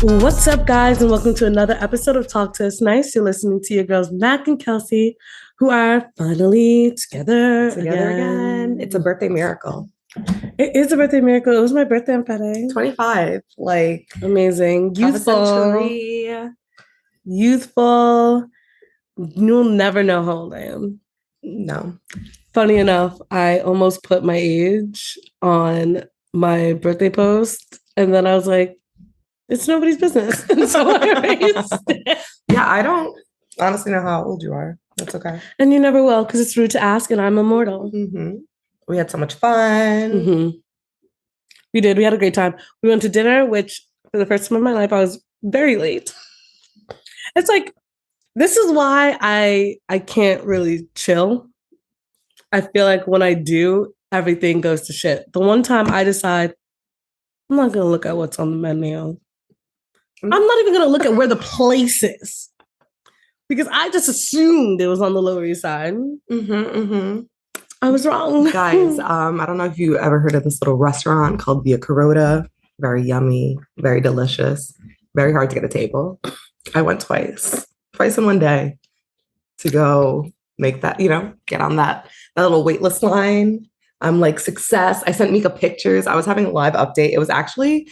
What's up, guys, and welcome to another episode of Talk to Us Nice. You're listening to your girls, Mac and Kelsey, who are finally together again. It's a birthday miracle. It is a birthday miracle. It was my birthday on Friday. 25, like amazing, youthful. Youthful. You'll never know how old I am. No. Funny enough, I almost put my age on my birthday post, and then I was like, it's nobody's business. So I erased it. Yeah, I don't honestly know how old you are. That's okay. And you never will, because it's rude to ask, and I'm immortal. Mm-hmm. We had so much fun. Mm-hmm. We did. We had a great time. We went to dinner, which for the first time in my life, I was very late. It's like, this is why I can't really chill. I feel like when I do, everything goes to shit. The one time I decide, I'm not going to look at what's on the menu. I'm not even going to look at where the place is. Because I just assumed it was on the Lower East Side. I was wrong. Guys, I don't know if you ever heard of this little restaurant called Via Carota. Very yummy, very delicious, very hard to get a table. I went twice in one day to go make that, get on that little waitlist line. I'm like, success. I sent Mika pictures. I was having a live update. It was actually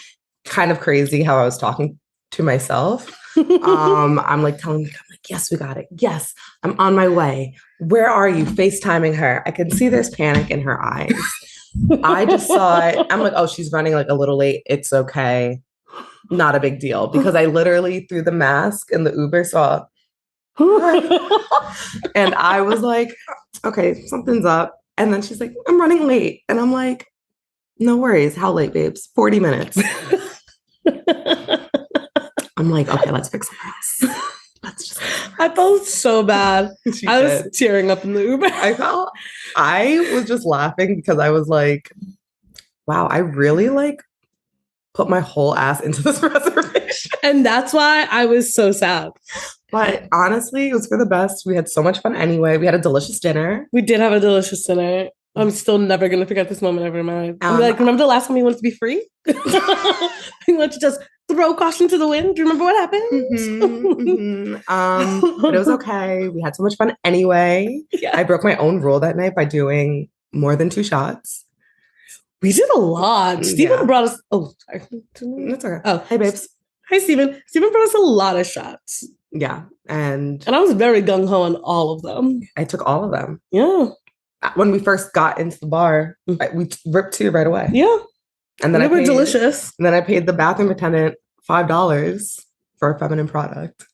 kind of crazy how I was talking to myself. I'm like telling Mika, I'm like, yes, we got it. Yes, I'm on my way. Where are you? FaceTiming her. I can see there's panic in her eyes. I just saw it. I'm like, oh, she's running like a little late. It's okay. Not a big deal. Because I literally through the mask in the Uber saw and I was like, okay, something's up. And then she's like, I'm running late. And I'm like, no worries. How late, babes? 40 minutes. I'm like, okay, let's fix something else. I felt so bad. I was tearing up in the Uber. I was just laughing because I was like, wow, I really like put my whole ass into this reservation. And that's why I was so sad. But honestly, it was for the best. We had so much fun anyway. We had a delicious dinner. We did have a delicious dinner. I'm still never going to forget this moment ever in my life. I'm like, remember the last time you wanted to be free? You want to just throw caution to the wind? Do you remember what happened? But it was okay. We had so much fun anyway. Yeah. I broke my own rule that night by doing more than 2 shots. We did a lot. Steven brought us... Oh, sorry. That's okay. Oh, hey, babes. Hi, Steven. Steven brought us a lot of shots. Yeah. And I was very gung-ho on all of them. I took all of them. Yeah. When we first got into the bar, we ripped 2 right away. Yeah. And then they were delicious. And then I paid the bathroom attendant $5 for a feminine product.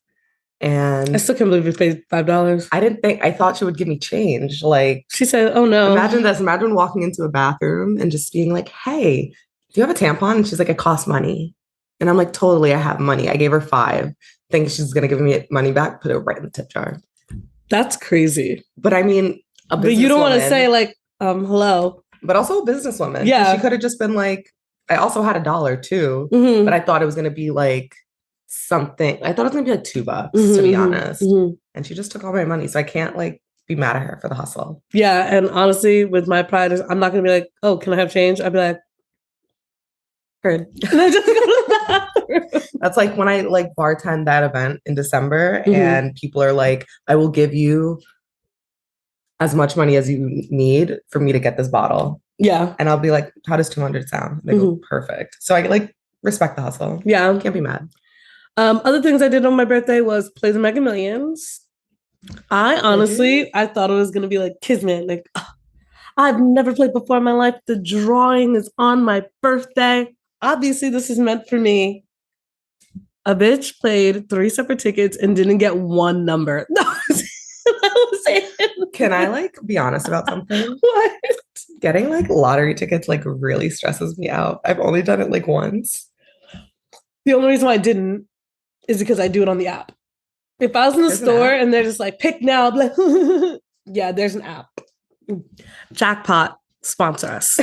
And I still can't believe you paid $5. I thought she would give me change. Like she said, oh no. Imagine this. Imagine walking into a bathroom and just being like, hey, do you have a tampon? And she's like, it costs money. And I'm like, totally, I have money. I gave her $5. Think she's going to give me money back, put it right in the tip jar. That's crazy. But I mean, but you don't want to say like, hello. But also a businesswoman. Yeah. She could have just been like, I also had $1 too, but I thought it was going to be like something. I thought it was going to be like $2, to be honest. And she just took all my money. So I can't like be mad at her for the hustle. Yeah. And honestly, with my pride, I'm not going to be like, oh, can I have change? I'd be like, heard. And I just go to the bathroom. That's like when I like bartend that event in December and people are like, I will give you as much money as you need for me to get this bottle. Yeah. And I'll be like, how does 200 sound? They go, perfect. So I like respect the hustle. Yeah. Can't be mad. Other things I did on my birthday was play the Mega Millions. I thought it was going to be like Kismet. Like, I've never played before in my life. The drawing is on my birthday. Obviously, this is meant for me. A bitch played 3 separate tickets and didn't get 1 number. That was it. Can I like be honest about something? What? Getting like lottery tickets like really stresses me out. I've only done it like once. The only reason why I didn't is because I do it on the app. If I was in the store and they're just like, pick now, I'll be like, yeah, there's an app. Jackpot, sponsor us.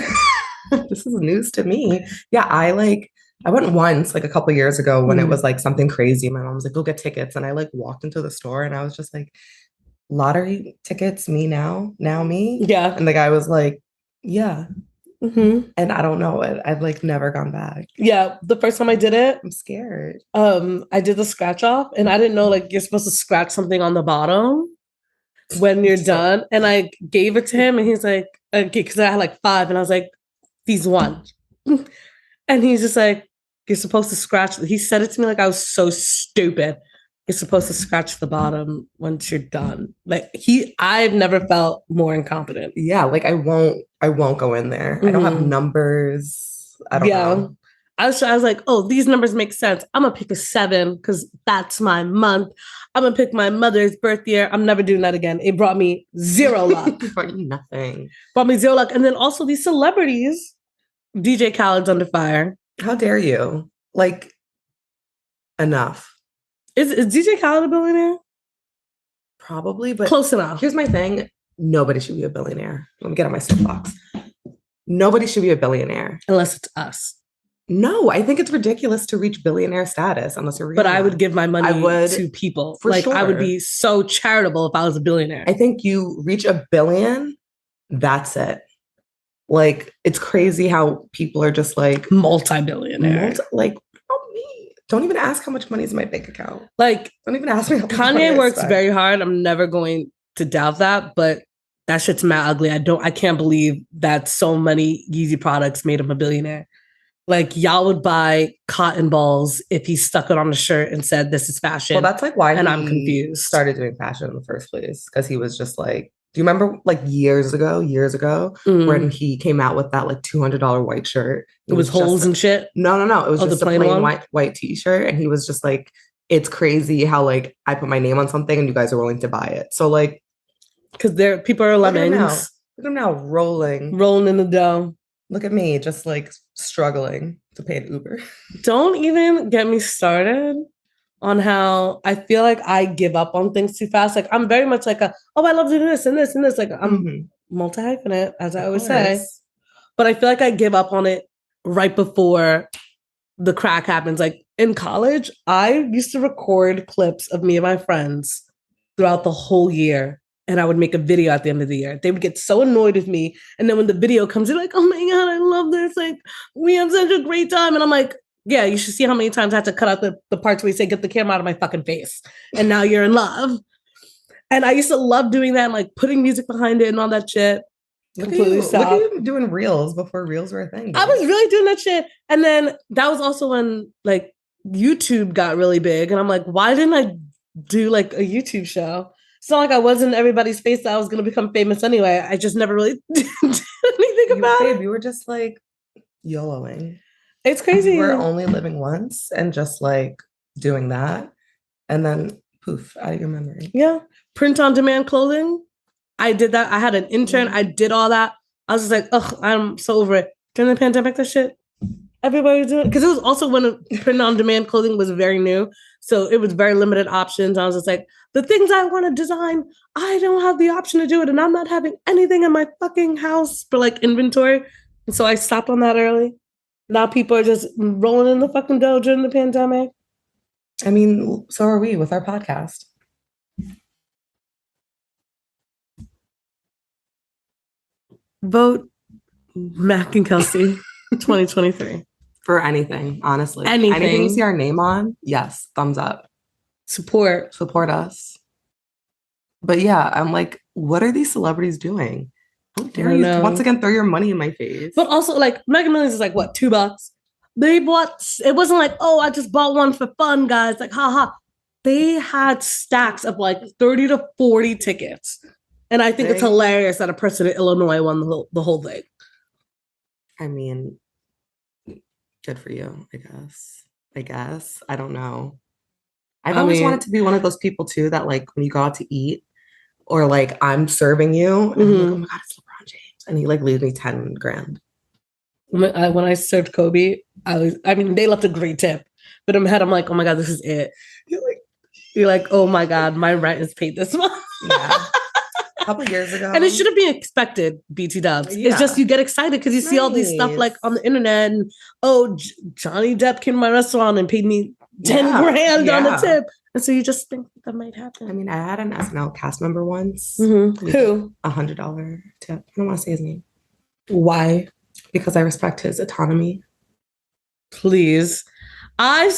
This is news to me. Yeah, I went once like a couple years ago when it was like something crazy. My mom was like, go get tickets. And I like walked into the store and I was just like, lottery tickets, me now me? Yeah. And the guy was like, yeah. Mhm. And I don't know it. I've like never gone back. Yeah, the first time I did it, I'm scared. I did the scratch off, and I didn't know like you're supposed to scratch something on the bottom when you're done. And I gave it to him, and he's like, okay, because I had like 5, and I was like, these one. And he's just like, you're supposed to scratch. He said it to me like I was so stupid. You're supposed to scratch the bottom once you're done. Like I've never felt more incompetent. Yeah, like I won't go in there. I don't have Mhm. numbers. I don't know. I was like, oh, these numbers make sense. I'm gonna pick a 7 because that's my month. I'm gonna pick my mother's birth year. I'm never doing that again. It brought me 0 luck. Nothing. Brought me 0 luck. And then also these celebrities, DJ Khaled's under fire. How dare you? Like, enough. Is DJ Khaled a billionaire? Probably, but close enough. Here's my thing. Nobody should be a billionaire. Let me get on my soapbox. Nobody should be a billionaire. Unless it's us. No, I think it's ridiculous to reach billionaire status unless you're. But I would give my money to people. For like sure. I would be so charitable if I was a billionaire. I think you reach $1 billion, that's it. Like it's crazy how people are just like multi-billionaire. Like oh, me. Don't even ask how much money is in my bank account. Like don't even ask me. How Kanye works very hard. I'm never going to doubt that, but that shit's mad ugly. I can't believe that so many Yeezy products made him a billionaire. Like y'all would buy cotton balls if he stuck it on a shirt and said, "This is fashion." Well, that's like why I'm confused. Started doing fashion in the first place because he was just like, do you remember like years ago when he came out with that like $200 white shirt? It was holes and shit. No. It was just a plain white t-shirt, and he was just like, "It's crazy how like I put my name on something and you guys are willing to buy it." So like, because people are lemmings. Look at him now rolling in the dough. Look at me, just like struggling to pay an Uber. Don't even get me started on how I feel like I give up on things too fast. Like I'm very much like I love doing this and this and this. Like I'm multi-hyphenate, as I always say. But I feel like I give up on it right before the crack happens. Like in college, I used to record clips of me and my friends throughout the whole year. And I would make a video at the end of the year. They would get so annoyed with me. And then when the video comes, they're like, oh my God, I love this. Like, we have such a great time. And I'm like, yeah, you should see how many times I had to cut out the parts where you say, get the camera out of my fucking face. And now you're in love. And I used to love doing that and like putting music behind it and all that shit. Look at you doing reels before reels were a thing. I was really doing that shit. And then that was also when like YouTube got really big. And I'm like, why didn't I do like a YouTube show? It's not like I wasn't everybody's face that I was going to become famous anyway. I just never really did anything about it. You were just like YOLOing. It's crazy. You were only living once and just like doing that. And then poof, out of your memory. Yeah. Print on demand clothing. I did that. I had an intern. I did all that. I was just like, ugh, I'm so over it. During the pandemic, that shit, everybody was doing it. Because it was also when print on demand clothing was very new. So it was very limited options. I was just like, the things I want to design, I don't have the option to do it. And I'm not having anything in my fucking house for like inventory. And so I stopped on that early. Now people are just rolling in the fucking dough during the pandemic. I mean, so are we with our podcast. Vote Mac and Kelsey 2023. For anything, honestly. Anything you see our name on, yes, thumbs up. Support us. But yeah, I'm like, what are these celebrities doing? How dare you once again throw your money in my face? But also, like, Mega Millions is like, what, $2? They bought, it wasn't like, oh, I just bought one for fun, guys. Like, haha. They had stacks of like 30 to 40 tickets. And I think it's hilarious that a person in Illinois won the whole thing. I mean, good for you, I guess. I don't know. I've always wanted to be one of those people too that like when you go out to eat or like I'm serving you and I'm like, oh my God, it's LeBron James. And he like leaves me 10 grand. When I served Kobe, they left a great tip. But in my head, I'm like, oh my God, this is it. You're like, oh my God, my rent is paid this month. Yeah. A couple years ago. And it shouldn't be expected, BT dubs. Yeah. It's just you get excited because you see all these stuff like on the internet and Johnny Depp came to my restaurant and paid me 10 grand on a tip. And so you just think that might happen. I mean, I had an SNL cast member once. Mm-hmm. Who? $100 tip. I don't want to say his name. Why? Because I respect his autonomy. Please. I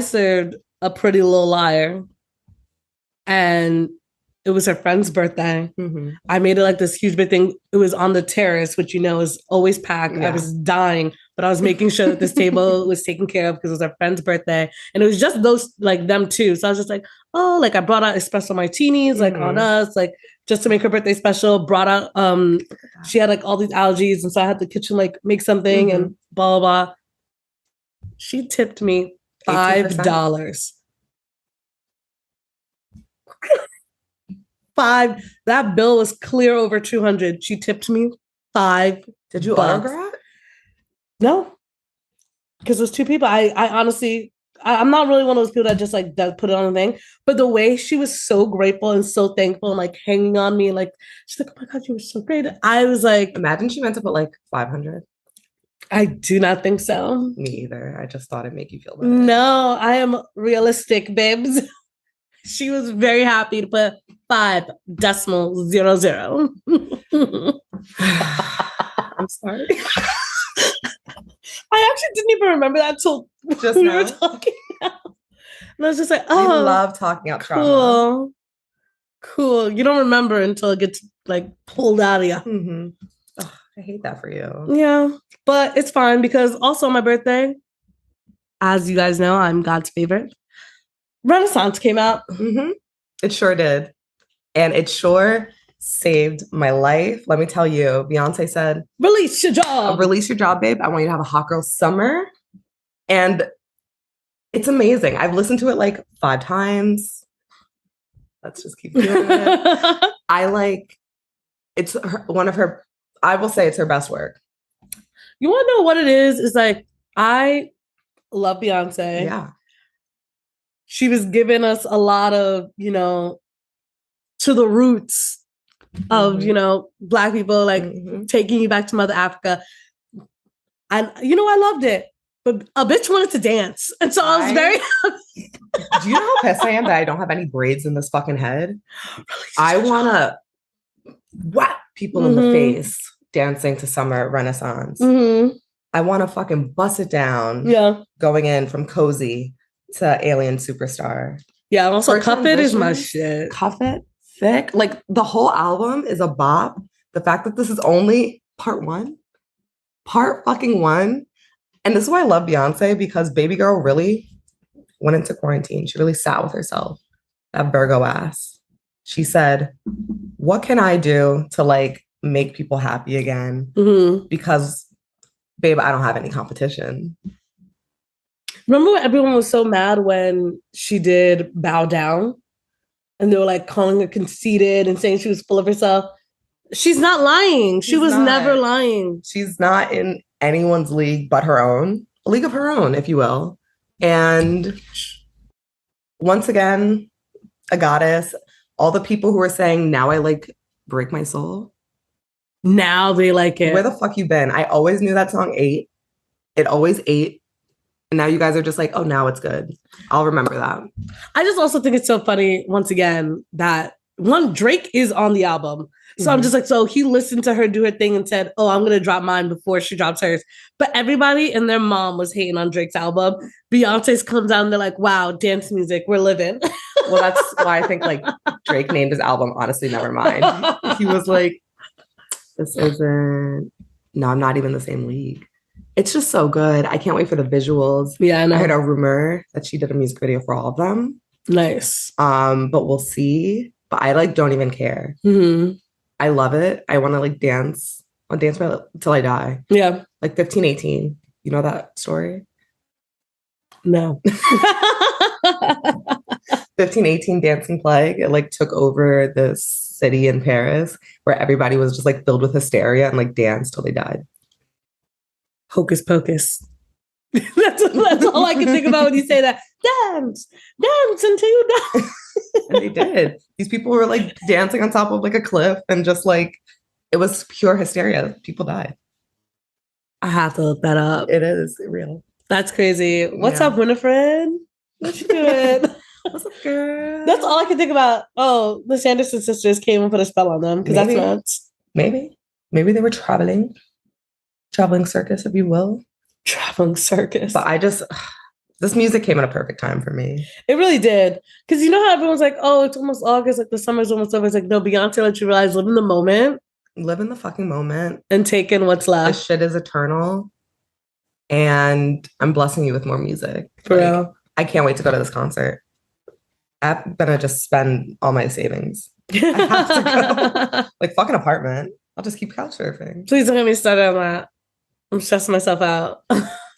served a Pretty Little Liar, and it was her friend's birthday. Mm-hmm. I made it like this huge big thing. It was on the terrace, which is always packed. Yeah. I was dying, but I was making sure that this table was taken care of because it was her friend's birthday, and it was just those, like, them two. So I was just like, oh, like, I brought out espresso martinis, like, on us, like, just to make her birthday special. Brought out she had like all these allergies, and so I had the kitchen like make something and blah blah blah. She tipped me $5. That bill was clear over 200. She tipped me $5. Did you autograph? No, because it was two people. I honestly, I'm not really one of those people that just like does put it on a thing. But the way she was so grateful and so thankful and like hanging on me, like she's like, "Oh my God, you were so great." I was like, imagine she meant to put like 500. I do not think so. Me either. I just thought it'd make you feel better. No, I am realistic, babes. She was very happy to put 5.00. I'm sorry. I actually didn't even remember that till just we now. were talking now. And I was just like, I oh, love talking out trauma. Cool. You don't remember until it gets like pulled out of you. Mm-hmm. Oh, I hate that for you. Yeah, but it's fine because also on my birthday, as you guys know, I'm God's favorite. Renaissance came out. Mm-hmm. It sure did. And it sure saved my life. Let me tell you, Beyonce said, release your job. Release your job, babe. I want you to have a hot girl summer. And it's amazing. I've listened to it like 5 times. Let's just keep doing it. It's one of her, I will say it's her best work. You want to know what it is? It's like, I love Beyonce. Yeah. She was giving us a lot of, to the roots of, Black people, like taking you back to Mother Africa. And, I loved it. But a bitch wanted to dance. And so I was very happy. Do you know how pissed I am that I don't have any braids in this fucking head? I want to whack people in the face dancing to Summer Renaissance. I want to fucking bust it down. Yeah. Going in from Cozy to Alien Superstar. Yeah, and also Cuff It is my shit. Cuff It, thick. Like the whole album is a bop. The fact that this is only part fucking one. And this is why I love Beyonce, because baby girl really went into quarantine. She really sat with herself, that Virgo ass. She said, what can I do to like make people happy again? Because babe, I don't have any competition. Remember when everyone was so mad when she did Bow Down? And they were like calling her conceited and saying she was full of herself. She's not lying. She was never lying. She's not in anyone's league but her own. A league of her own, if you will. And once again, a goddess. All the people who are saying, now I like Break My Soul. Now they like it. Where the fuck you been? I always knew that song ate. It always ate. And now you guys are just like, oh, now it's good. I'll remember that. I just also think it's so funny, once again, that Drake is on the album. So I'm just like, so he listened to her do her thing and said, oh, I'm going to drop mine before she drops hers. But everybody and their mom was hating on Drake's album. Beyonce's comes out and they're like, wow, dance music, we're living. Well, that's why I think like Drake named his album, Honestly Nevermind. He was like, no, I'm not even the same league. It's just so good. I can't wait for the visuals. Yeah, I know. I heard a rumor that she did a music video for all of them. Nice. But we'll see. But I like don't even care. I love it. I want to like dance. I'll dance till I die. Yeah. Like 1518. You know that story? No. 1518 dancing plague. It like took over this city in Paris where everybody was just like filled with hysteria and like danced till they died. Hocus pocus. That's all I can think about when you say that. Dance until you die. And they did. These people were like dancing on top of like a cliff and just like, it was pure hysteria. People died. I have to look that up. It is real. That's crazy. What's up, Winifred? What you doing? What's up, girl? That's all I can think about. Oh, the Sanderson sisters came and put a spell on them because that's nuts. Maybe. Maybe they were traveling circus, if you will. Traveling circus. But this music came at a perfect time for me. It really did. Because you know how everyone's like, oh, it's almost August, like the summer's almost over. It's like, no, Beyonce let you realize, live in the moment. Live in the fucking moment. And take in what's left. This shit is eternal. And I'm blessing you with more music. For real. I can't wait to go to this concert. I'm gonna just spend all my savings. I have to go. Like, fucking apartment. I'll just keep couch surfing. Please don't get me started on that. I'm stressing myself out.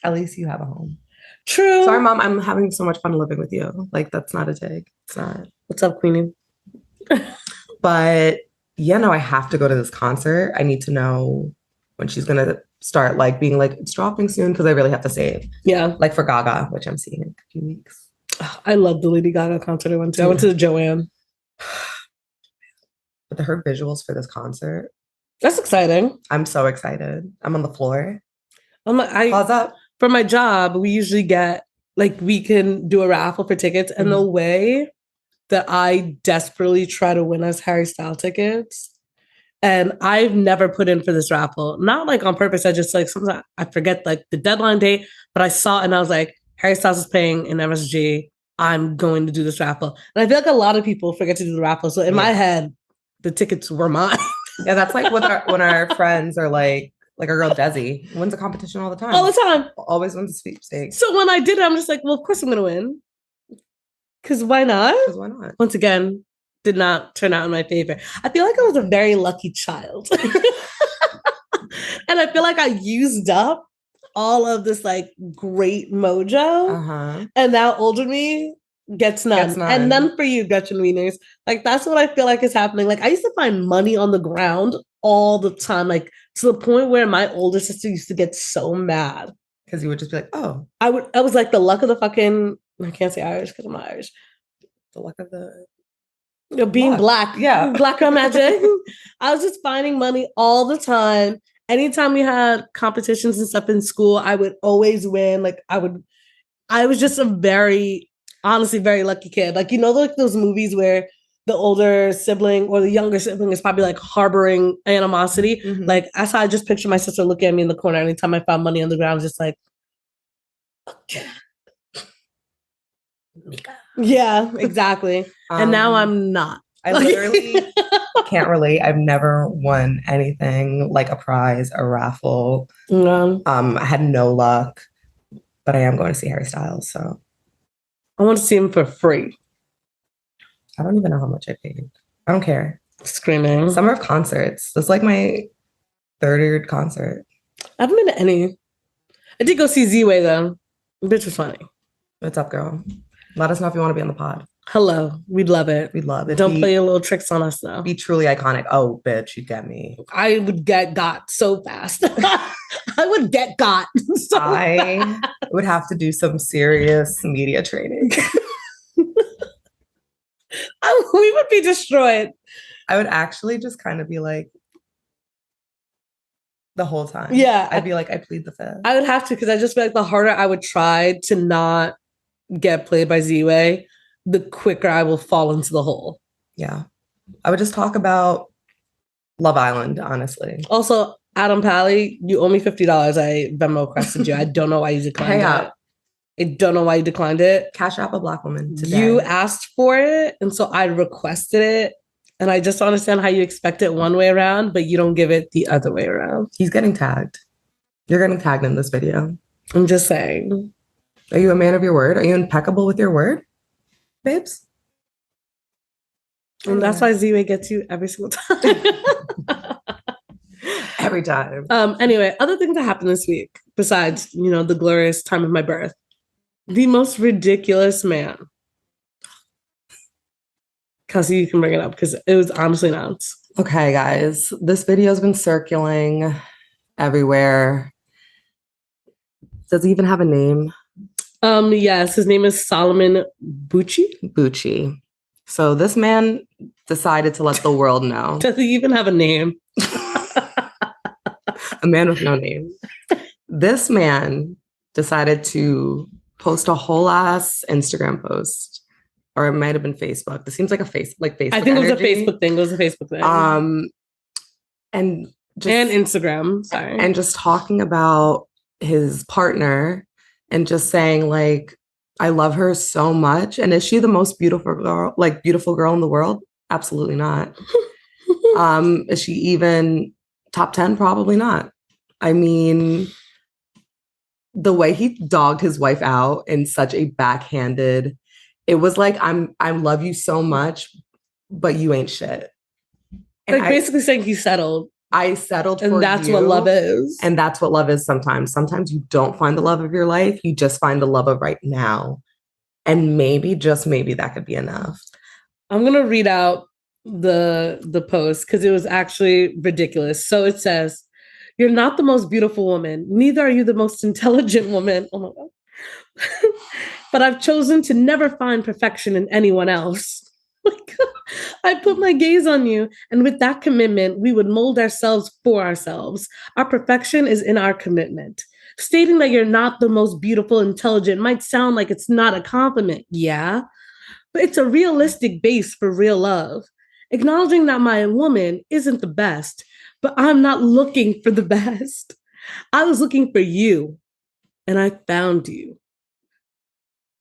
At least you have a home. True. Sorry, Mom. I'm having so much fun living with you. Like, that's not a dig. It's not. What's up, Queenie? But yeah, no, I have to go to this concert. I need to know when she's gonna start like being like, it's dropping soon, because I really have to save. Yeah. Like for Gaga, which I'm seeing in a few weeks. Oh, I love the Lady Gaga concert I went to. I went to the Joanne. But her visuals for this concert. That's exciting. I'm so excited. I'm on the floor. Pause up. For my job, we usually get, like, we can do a raffle for tickets. And the way that I desperately try to win us Harry Styles tickets, and I've never put in for this raffle, not like on purpose. I just like, sometimes I forget like the deadline date, but I saw it and I was like, Harry Styles is playing in MSG. I'm going to do this raffle. And I feel like a lot of people forget to do the raffle. So in my head, the tickets were mine. Yeah, that's like when our friends are like our girl Desi wins a competition all the time. All the time. Always wins a sweepstakes. So when I did it, I'm just like, well, of course I'm going to win. Because why not? Because why not? Once again, did not turn out in my favor. I feel like I was a very lucky child. And I feel like I used up all of this like great mojo. And now older me gets none. And none for you, Gretchen Wieners. Like, that's what I feel like is happening. Like, I used to find money on the ground all the time, like to the point where my older sister used to get so mad. Because you would just be like, oh. I was like the luck of the fucking, I can't say Irish because I'm Irish. The luck of the... being black. Yeah. Black girl magic. I was just finding money all the time. Anytime we had competitions and stuff in school, I would always win. Like, I was just honestly, very lucky kid. Like, you know, like those movies where the older sibling or the younger sibling is probably like harboring animosity. Like, that's how I just picture my sister looking at me in the corner anytime I found money on the ground, just like, okay. Yeah, exactly. And now I'm not. I literally can't relate. I've never won anything like a prize, a raffle. I had no luck, but I am going to see Harry Styles. So I want to see him for free. I don't even know how much I paid. I don't care. Screaming. Summer of concerts. That's like my third concert. I haven't been to any. I did go see Z-Way though. Bitch was funny. What's up, girl? Let us know if you want to be on the pod. Hello. We'd love it. We'd love it. Don't play your little tricks on us though. Be truly iconic. Oh, bitch, you get me. I would get got so fast. I would get got. So I would have to do some serious media training. We would be destroyed. I would actually just kind of be like, the whole time. Yeah. I'd be like, I plead the fifth. I would have to, because I just feel like the harder I would try to not get played by Z-Way, the quicker I will fall into the hole. Yeah. I would just talk about Love Island, honestly. Also, Adam Pally, you owe me $50. I Venmo requested you. I don't know why you declined it. I don't know why you declined it. Cash App a Black woman today. You asked for it, and so I requested it. And I just don't understand how you expect it one way around, but you don't give it the other way around. He's getting tagged. You're getting tagged in this video. I'm just saying. Are you a man of your word? Are you impeccable with your word, babes? And that's why Z-Way gets you every single time. Every time. Anyway, other things that happened this week, besides, the glorious time of my birth. The most ridiculous man. Kelsey, you can bring it up because it was honestly nuts. Okay, guys. This video has been circulating everywhere. Does he even have a name? Yes, his name is Solomon Bucci. Bucci. So this man decided to let the world know. Does he even have a name? A man with no name. This man decided to post a whole ass Instagram post. Or it might have been Facebook. This seems like a Facebook. I think it was a Facebook thing. and and Instagram. Sorry. And just talking about his partner and just saying like, I love her so much. And is she the most beautiful girl in the world? Absolutely not. Is she even top 10? Probably not. I mean, the way he dogged his wife out in such a backhanded, it was like, I love you so much, but you ain't shit. And like basically saying he settled. I settled for you. And that's what love is. And that's what love is sometimes. Sometimes you don't find the love of your life. You just find the love of right now. And maybe, just maybe, that could be enough. I'm going to read out the post because it was actually ridiculous. So it says, "You're not the most beautiful woman. Neither are you the most intelligent woman." Oh my God. "But I've chosen to never find perfection in anyone else. I put my gaze on you, and with that commitment, we would mold ourselves for ourselves. Our perfection is in our commitment. Stating that you're not the most beautiful, intelligent might sound like it's not a compliment, yeah, but it's a realistic base for real love. Acknowledging that my woman isn't the best, but I'm not looking for the best. I was looking for you, and I found you."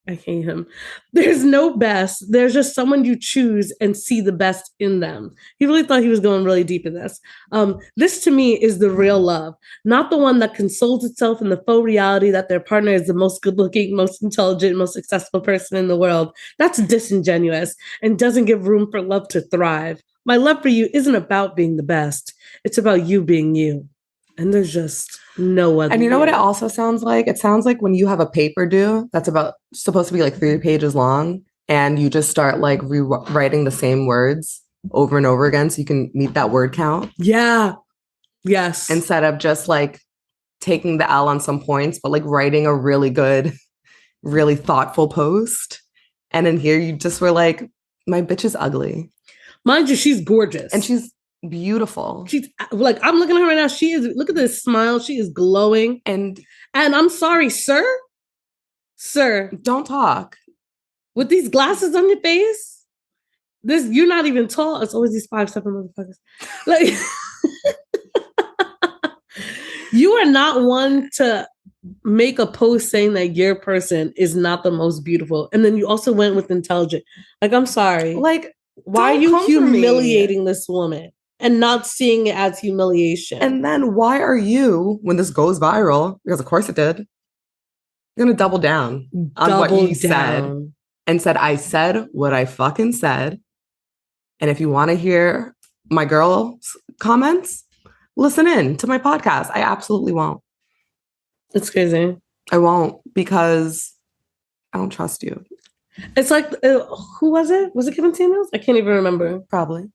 I hate him. "There's no best. There's just someone you choose and see the best in them." He really thought he was going really deep in this. This to me is the real love, not the one that consoles itself in the faux reality that their partner is the most good looking, most intelligent, most successful person in the world. That's disingenuous and doesn't give room for love to thrive. My love for you isn't about being the best. It's about you being you. And there's just no other. And you know what it also sounds like? It sounds like when you have a paper due that's supposed to be like 3 pages long, and you just start like rewriting the same words over and over again so you can meet that word count. Yeah. Yes. Instead of just like taking the L on some points, but like writing a really good, really thoughtful post. And in here, you just were like, my bitch is ugly. Mind you, she's gorgeous. And she's beautiful. She's like, I'm looking at her right now. She is, look at this smile. She is glowing. And I'm sorry, sir. Don't talk. With these glasses on your face, you're not even tall. It's always these 5'7" motherfuckers. Like, you are not one to make a post saying that your person is not the most beautiful. And then you also went with intelligent. Like, I'm sorry. Like, why are you humiliating this woman and not seeing it as humiliation? And then why are you, when this goes viral, because of course it did, you're going to double down on what you said and said, I said what I fucking said. And if you want to hear my girl's comments, listen in to my podcast. I absolutely won't. It's crazy. I won't, because I don't trust you. It's like, who was it? Was it Kevin Samuels? I can't even remember. Probably.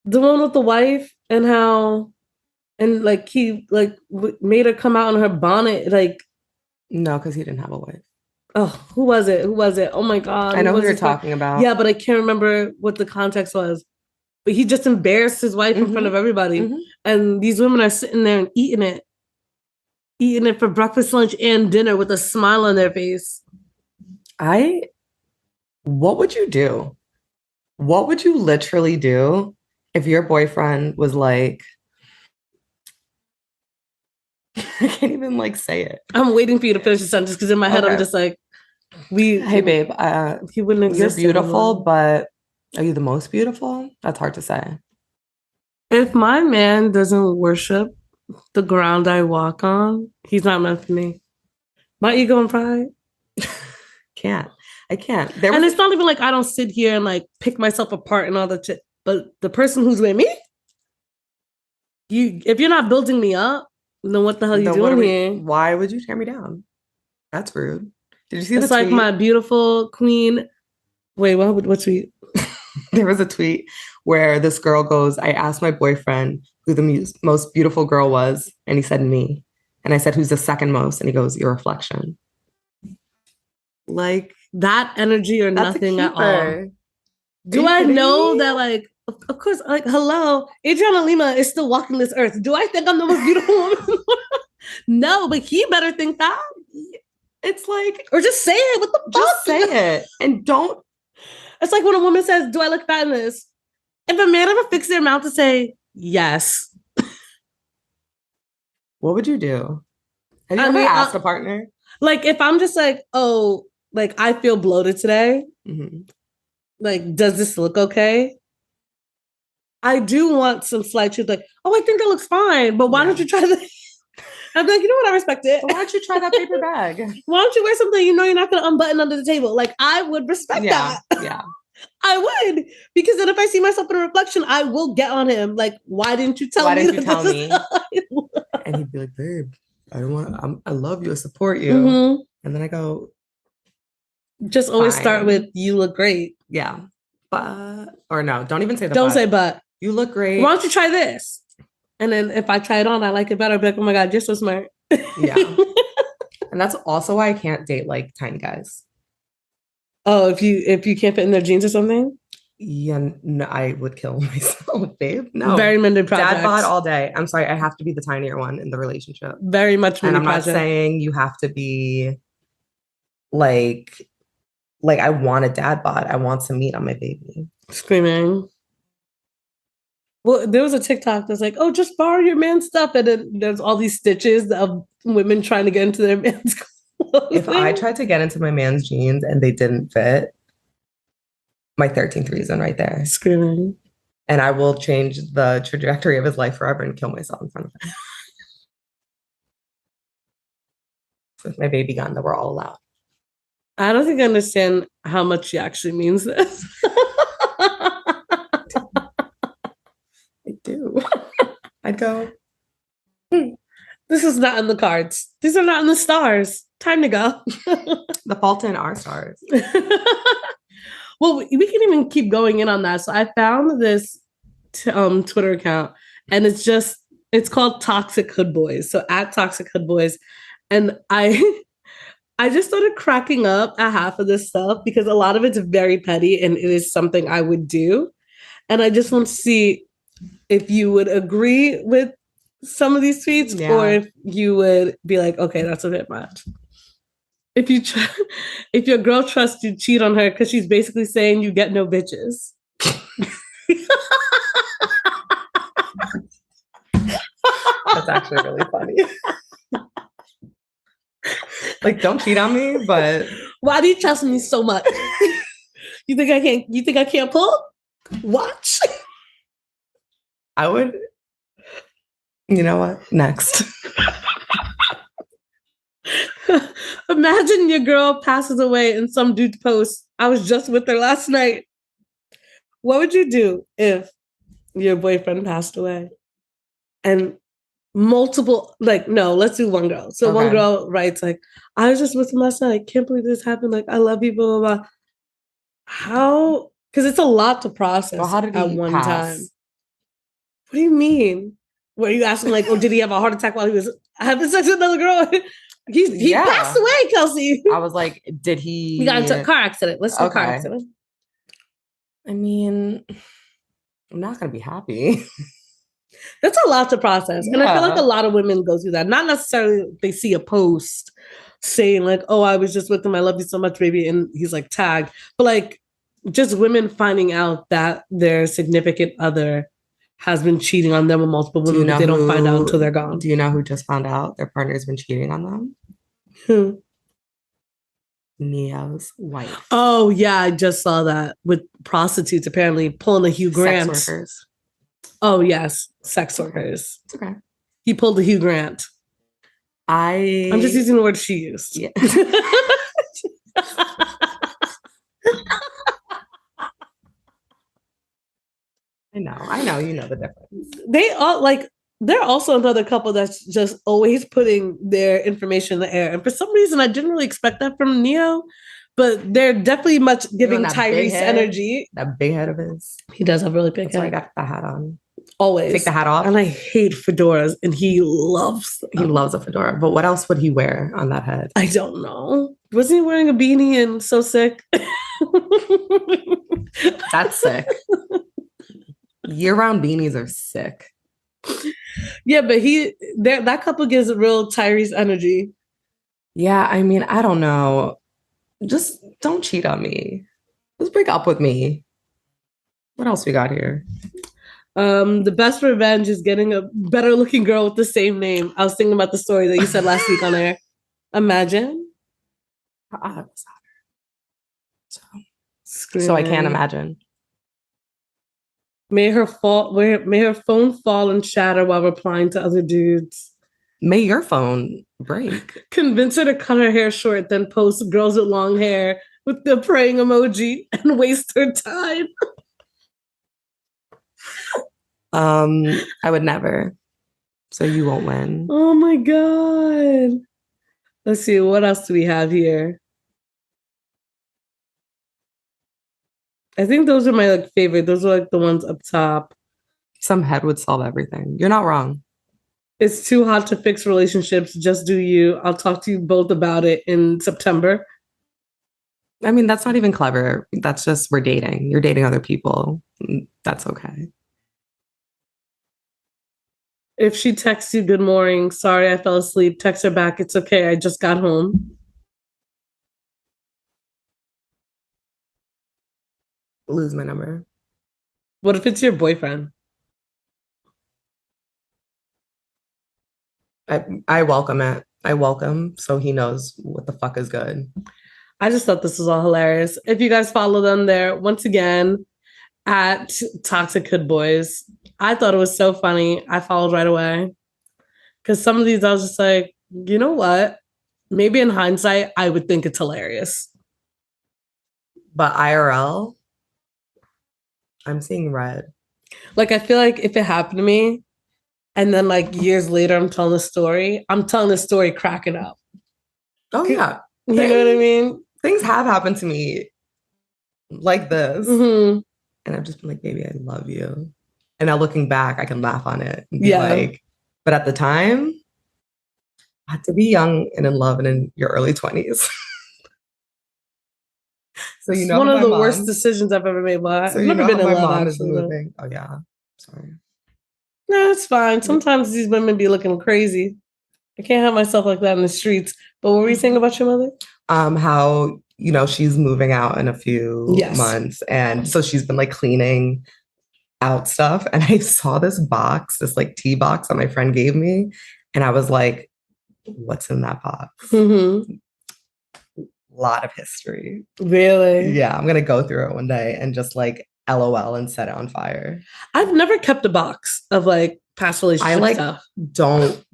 The one with the wife and how, and like he like made her come out in her bonnet. Like, no, because he didn't have a wife. Oh, who was it? Oh my God. I know who you're talking about. Yeah, but I can't remember what the context was. But he just embarrassed his wife in front of everybody. Mm-hmm. And these women are sitting there and eating it for breakfast, lunch, and dinner with a smile on their face. What would you do? What would you literally do if your boyfriend was like, I can't even like say it. I'm waiting for you to finish the sentence because in my head, I'm just like, hey babe, he wouldn't exist. You're beautiful, anymore. But are you the most beautiful? That's hard to say. If my man doesn't worship the ground I walk on, he's not meant for me. My ego and pride. I can't. And it's not even like I don't sit here and like pick myself apart and all that shit. But the person who's with me, if you're not building me up, then what the hell are you doing here? Why would you tear me down? That's rude. Did you see it's the tweet? It's like my beautiful queen. Wait, what tweet? There was a tweet where this girl goes, I asked my boyfriend who the most beautiful girl was, and he said me. And I said, who's the second most? And he goes, your reflection. Like that energy or nothing at all. Do I know that, like, of course, like, hello, Adriana Lima is still walking this earth. Do I think I'm the most beautiful woman? No, but he better think that. It's like, or just say it. What the fuck? Just say it. And don't. It's like when a woman says, do I look fat in this? If a man ever fixes their mouth to say, yes. What would you do? Have you I ever mean, asked a partner? like if I'm just like, oh, like I feel bloated today. Mhm. Like, does this look okay? I do want some slight truth, like, oh, I think that looks fine, but why don't you try that? I'm like, you know what? I respect it. Why don't you try that paper bag? Why don't you wear something you know you're not going to unbutton under the table? Like, I would respect that. Yeah. I would, because then if I see myself in a reflection, I will get on him. Like, why didn't you tell me? Why didn't you tell me? And he'd be like, babe, I don't want. I love you. I support you. Mm-hmm. And then I go, just always start with you look great. Yeah, but or no, don't even say the. Don't say but. You look great. Why don't you try this? And then if I try it on, I like it better. I'll be like, oh my god, you're so smart. Yeah, and that's also why I can't date like tiny guys. Oh, if you can't fit in their jeans or something. Yeah, no, I would kill myself, babe. No, very mended projects. Dad bod all day. I'm sorry, I have to be the tinier one in the relationship. Very much, and I'm not saying you have to be like I want a dad bod. I want some meat on my baby. Screaming. Well, there was a TikTok that's like, oh, just borrow your man's stuff, and then there's all these stitches of women trying to get into their man's clothes. If I tried to get into my man's jeans and they didn't fit, my 13th reason right there. Screaming. And I will change the trajectory of his life forever and kill myself in front of him. With my baby gun that we're all allowed. I don't think I understand how much she actually means this. I do. I'd go, this is not in the cards. These are not in the stars. Time to go. The fault in our stars. Well, we can even keep going in on that. So I found this Twitter account, and it's called Toxic Hood Boys. So at Toxic Hood Boys, and I just started cracking up at half of this stuff because a lot of it's very petty, and it is something I would do. And I just want to see if you would agree with some of these tweets, or if you would be like, okay, that's a bit much. If your girl trusts you, cheat on her because she's basically saying you get no bitches. That's actually really funny. Like, don't cheat on me, but why do you trust me so much? You think I can't pull? Watch. I would. You know what? Next. Imagine your girl passes away and some dude posts, I was just with her last night. What would you do if your boyfriend passed away? And multiple, like, no, let's do one girl. So one girl writes like, I was just with him last night. I can't believe this happened. Like, I love you, blah, blah, blah. How? Because it's a lot to process at one time. What do you mean? Were you asking like, oh, did he have a heart attack while he was having sex with another girl? He passed away, Kelsey. I was like, did he? He got into a car accident. Let's do a car accident. I mean, I'm not going to be happy. That's a lot to process. And I feel like a lot of women go through that. Not necessarily they see a post saying like, oh, I was just with him. I love you so much, baby. And he's like tagged. But like just women finding out that their significant other has been cheating on them with multiple women, but they don't find out until they're gone. Do you know who just found out their partner's been cheating on them? Who? Neo's wife. Oh, yeah, I just saw that with prostitutes apparently pulling a Hugh Grant. Sex workers. Oh, yes, sex workers. It's okay. He pulled a Hugh Grant. I'm just using the word she used. Yeah. I know, you know the difference. They're also another couple that's just always putting their information in the air. And for some reason, I didn't really expect that from Neo, but they're definitely much giving Tyrese energy. That big head of his. He does have really big head. That's why I got the hat on. Always. Take the hat off. And I hate fedoras, and he loves them. He loves a fedora. But what else would he wear on that head? I don't know. Wasn't he wearing a beanie and so sick? That's sick. Year-round beanies are sick. Yeah, but that couple gives real Tyrese energy. Yeah, I mean, I don't know. Just don't cheat on me. Just break up with me. What else we got here? The best revenge is getting a better looking girl with the same name. I was thinking about the story that you said last week on air. Imagine. I was so Screaming. I can't imagine. May her phone fall and shatter while replying to other dudes. May your phone break. Convince her to cut her hair short, then post girls with long hair with the praying emoji and waste her time. I would never. So you won't win. Oh my God. Let's see, what else do we have here? I think those are my like favorite. Those are like the ones up top. Some head would solve everything. You're not wrong. It's too hot to fix relationships. Just do you. I'll talk to you both about it in September. I mean, that's not even clever. That's just we're dating. You're dating other people. That's okay. If she texts you good morning, sorry I fell asleep, text her back. It's okay. I just got home. Lose my number. What if it's your boyfriend? I welcome it. I welcome so he knows what the fuck is good. I just thought this was all hilarious. If you guys follow them there, once again, at Toxic Hood Boys, I thought it was so funny. I followed right away. Because some of these I was just like, you know what? Maybe in hindsight, I would think it's hilarious. But IRL, I'm seeing red. Like, I feel like if it happened to me, and then like years later, I'm telling the story cracking up. Oh, yeah. You know what I mean? Things have happened to me like this. Mm-hmm. And I've just been like, baby, I love you. And now looking back, I can laugh on it and be like, but at the time, I had to be young and in love and in your early 20s. So you know, it's one of the worst decisions I've ever made. But so I've never been in love. Is moving. Oh yeah, sorry. No, it's fine. Sometimes these women be looking crazy. I can't have myself like that in the streets. But what were you saying about your mother? How she's moving out in a few months, and so she's been like cleaning out stuff. And I saw this box, this like tea box that my friend gave me, and I was like, "What's in that box?" Mm-hmm. Lot of history. Really? Yeah, I'm gonna go through it one day and just like LOL and set it on fire. I've never kept a box of like past relationship stuff.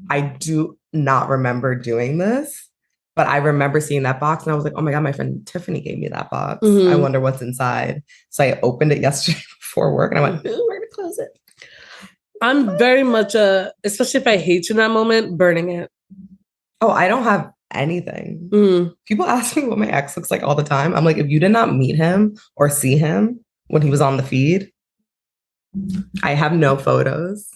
I do not remember doing this, but I remember seeing that box and I was like, oh my God, my friend Tiffany gave me that box. Mm-hmm. I wonder what's inside. So I opened it yesterday before work and I went, ooh, we're gonna close it. I'm very much especially if I hate you in that moment, burning it. Oh, I don't have anything. Mm. People ask me what my ex looks like all the time. I'm like, if you did not meet him or see him when he was on the feed, I have no photos.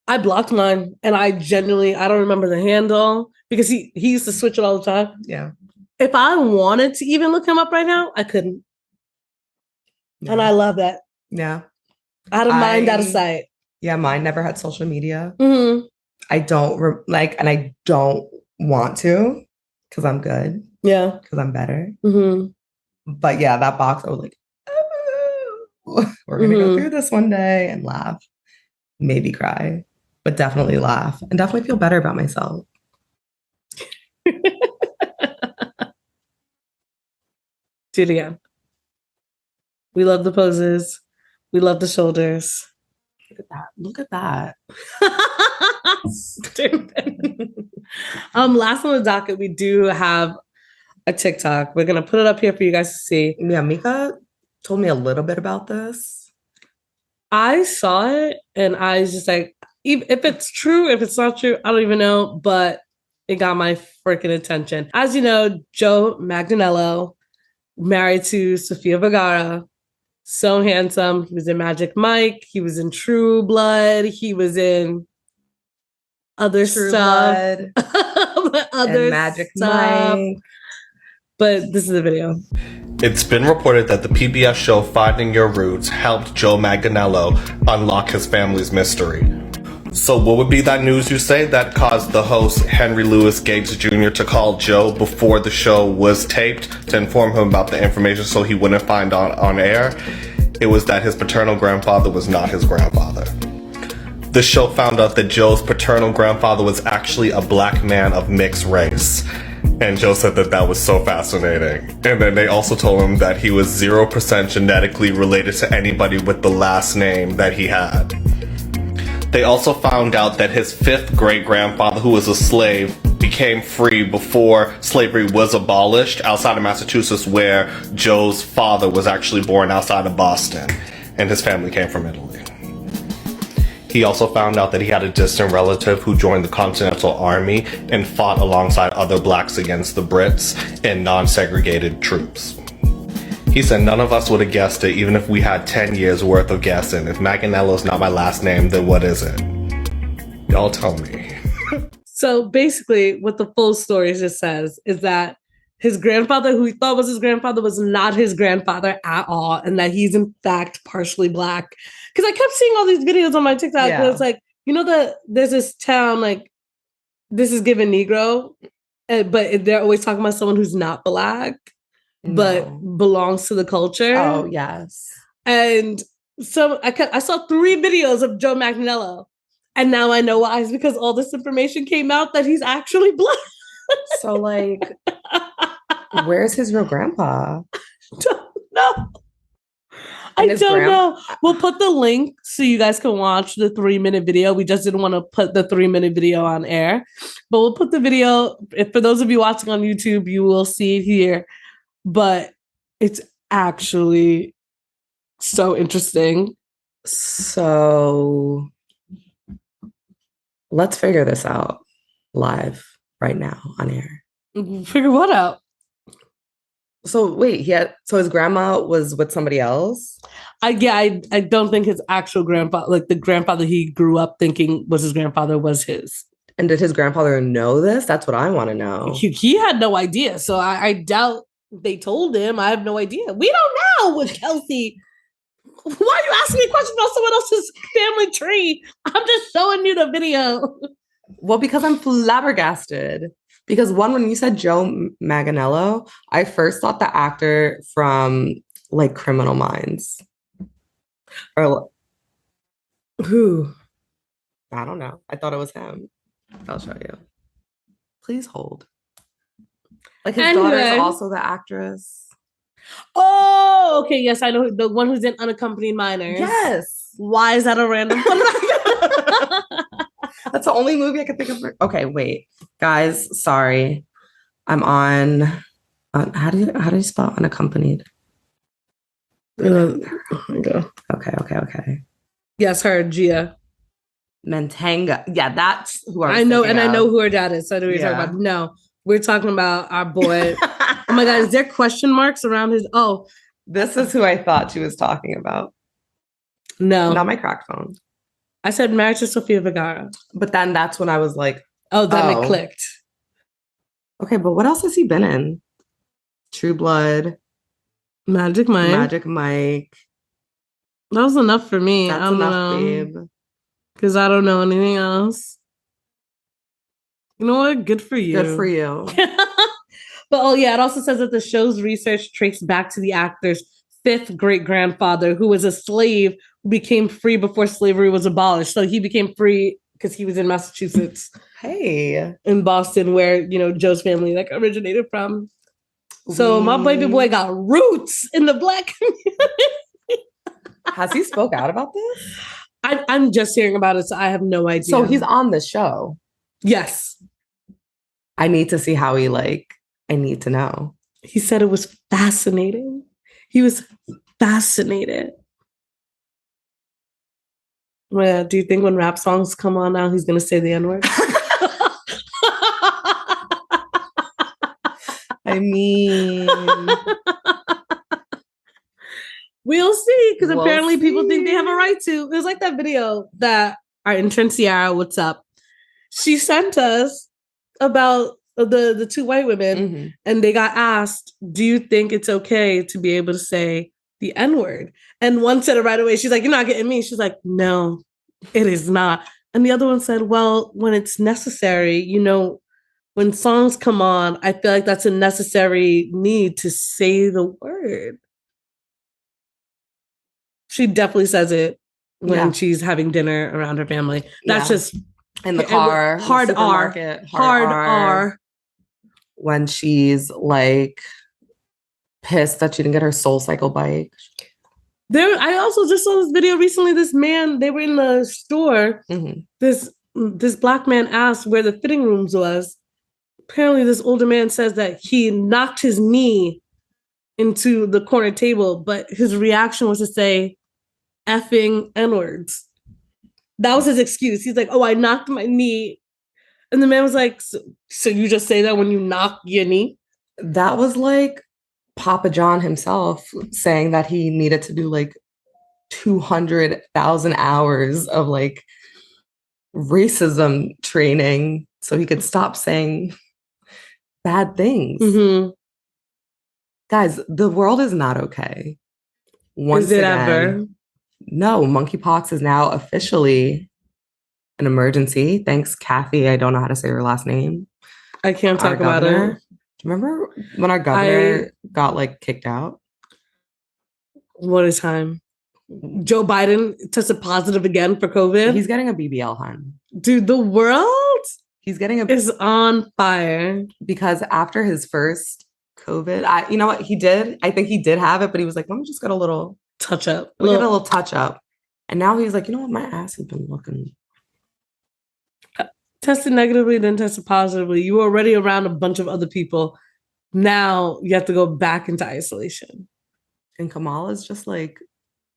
I blocked mine and I don't remember the handle because he used to switch it all the time. Yeah. If I wanted to even look him up right now, I couldn't. Yeah. And I love that. Yeah. Out of mind, out of sight. Yeah, mine never had social media. Mm-hmm. I don't and I don't want to because I'm good. Yeah. Because I'm better. Mm-hmm. But yeah, that box, I was like, oh, we're going to go through this one day and laugh. Maybe cry, but definitely laugh and definitely feel better about myself. Do it again. We love the poses. We love the shoulders. Look at that. Stupid. Last on the docket, we do have a TikTok. We're gonna put it up here for you guys to see. Yeah, Mika told me a little bit about this. I saw it and I was just like, if it's true, if it's not true, I don't even know, but it got my freaking attention. As you know, Joe Manganiello, married to Sofia Vergara, so handsome. He was in Magic Mike. He was in True Blood. He was in other stuff. Other Magic stuff. Mike. But this is the video. It's been reported that the PBS show Finding Your Roots helped Joe Manganiello unlock his family's mystery. So what would be that news you say that caused the host Henry Louis Gates Jr. to call Joe before the show was taped to inform him about the information so he wouldn't find on air? it was that his paternal grandfather was not his grandfather. The show found out that Joe's paternal grandfather was actually a black man of mixed race. And Joe said that that was so fascinating. And then they also told him that he was 0% genetically related to anybody with the last name that he had. They also found out that his fifth great-grandfather, who was a slave, became free before slavery was abolished outside of Massachusetts, where Joe's father was actually born outside of Boston, and his family came from Italy. He also found out that he had a distant relative who joined the Continental Army and fought alongside other blacks against the Brits in non-segregated troops. He said none of us would have guessed it, even if we had 10 years worth of guessing. If Manganiello's not my last name, then what is it? Y'all tell me. So basically, what the full story just says is that his grandfather, who he thought was his grandfather, was not his grandfather at all, and that he's in fact partially black. Because I kept seeing all these videos on my TikTok, Yeah. and it's like, you know, there's this town, like, this is given Negro, but they're always talking about someone who's not black, but No. belongs to the culture. Oh, yes. And so I saw 3 videos of Joe Manganiello, and now I know why. It's because all this information came out that he's actually black. So, like, where's his real grandpa? No. I And his don't grand- know. We'll put the link so you guys can watch the 3-minute video. We just didn't want to put the 3-minute video on air, but we'll put the video. If for those of you watching on YouTube, you will see it here. But it's actually so interesting. So, let's figure this out live right now on air. Figure what out? So, wait, so his grandma was with somebody else? I don't think his actual grandfather, like the grandfather he grew up thinking was his grandfather, was his. And did his grandfather know this? That's what I want to know. He had no idea. So I doubt they told him. I have no idea. We don't know with Kelsey. Why are you asking me questions about someone else's family tree? I'm just showing you the video. Well, because I'm flabbergasted. Because when you said Joe Manganiello, I first thought the actor from like Criminal Minds. Or who? I don't know. I thought it was him. I'll show you. Please hold. Like his daughter Anyway. is also the actress. Oh, okay. Yes, I know the one who's in Unaccompanied Minors. Yes. Why is that a random? That's the only movie I could think of. Okay, wait. Guys, sorry. I'm on how do you spell unaccompanied? Oh my God. Okay. Yes, her Gia. Mentanga. Yeah, that's who I know, and I know who her dad is. So I know what you're Yeah. talking about. No, we're talking about our boy. Oh my God, is there question marks around his? Oh This is who I thought she was talking about. no, Not my crack phone. I said married to Sofia Vergara. But then that's when I was like, Oh, then Oh. it clicked. okay, but what else has he been in? True Blood, Magic Mike. Magic Mike. That was enough for me. I That's don't enough, know. babe. Because I don't know anything else. You know what? Good for you. Good for you. But oh yeah, it also says that the show's research traced back to the actor's 5th great-grandfather, who was a slave who became free before slavery was abolished. So he became free because he was in Massachusetts, Hey. in Boston, where Joe's family like originated from. So my baby boy got roots in the black community. Has he spoke out about this? I'm just hearing about it, so I have no idea. So he's on the show. yes. I need to see how I need to know. He said it was fascinating. He was fascinated. Well, do you think when rap songs come on now, he's going to say the N-word? I mean, We'll see, because We'll apparently people think they have a see. right to. It was like that video that our intern Ciara, what's up? She sent us about the 2 white women, mhm. and they got asked, do you think it's okay to be able to say the N-word? And one said it right away. She's like, you're not getting me. She's like, no, it is not. And the other one said, well, when it's necessary, when songs come on, I feel like that's a necessary need to say the word. She definitely says it when Yeah. she's having dinner around her family. That's Yeah. just In the and car, hard the R. supermarket, Hard R. When she's like pissed that she didn't get her Soul Cycle bike. There, I also just saw this video recently. This man, they were in the store. Mhm. This black man asked where the fitting rooms was. Apparently, this older man says that he knocked his knee into the corner table, but his reaction was to say effing N-words. That was his excuse. He's like, oh, I knocked my knee. And the man was like, so you just say that when you knock your knee? That was like Papa John himself saying that he needed to do like 200,000 hours of like racism training so he could stop saying bad things. Mm-hmm. Guys, the world is not okay. Once Is it again, ever? no, monkeypox is now officially an emergency. Thanks, Kathy. I don't know how to say her last name. I can't Our talk about governor. it. Remember when our governor got like kicked out? What is time? Joe Biden tested positive again for COVID. He's getting a BBL, hun. Dude, the world He's getting a is on fire. because after his first COVID, you know what he did? I think he did have it, but he was like, let me just get a little Touch up. get a little touch up. And now he's like, you know what? My ass has been looking. Tested negatively, then tested positively. You were already around a bunch of other people. Now you have to go back into isolation. And Kamala's just like,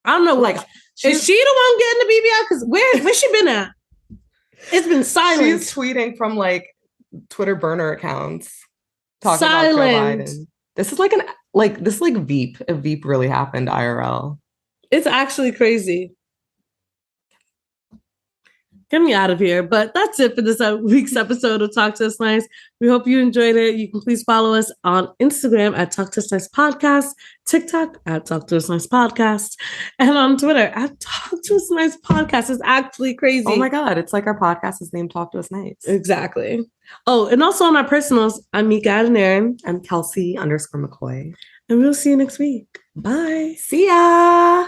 I don't know, like, is she the one getting the BBL? Because where's she been at? It's been silent. she's tweeting from like Twitter burner accounts talking about Joe Silent. Biden. This is like Veep. If Veep really happened IRL. It's actually crazy. Get me out of here. But that's it for this week's episode of Talk to Us Nice. We hope you enjoyed it. You can please follow us on Instagram at Talk to Us Nice Podcast, TikTok at Talk to Us Nice Podcast, and on Twitter at Talk to Us Nice Podcast. It's actually crazy. Oh my God. It's like our podcast is named Talk to Us Nice. Exactly. Oh, and also on my personals, I'm Mika Adenaran. I'm Kelsey _McCoy. And we'll see you next week. Bye. See ya.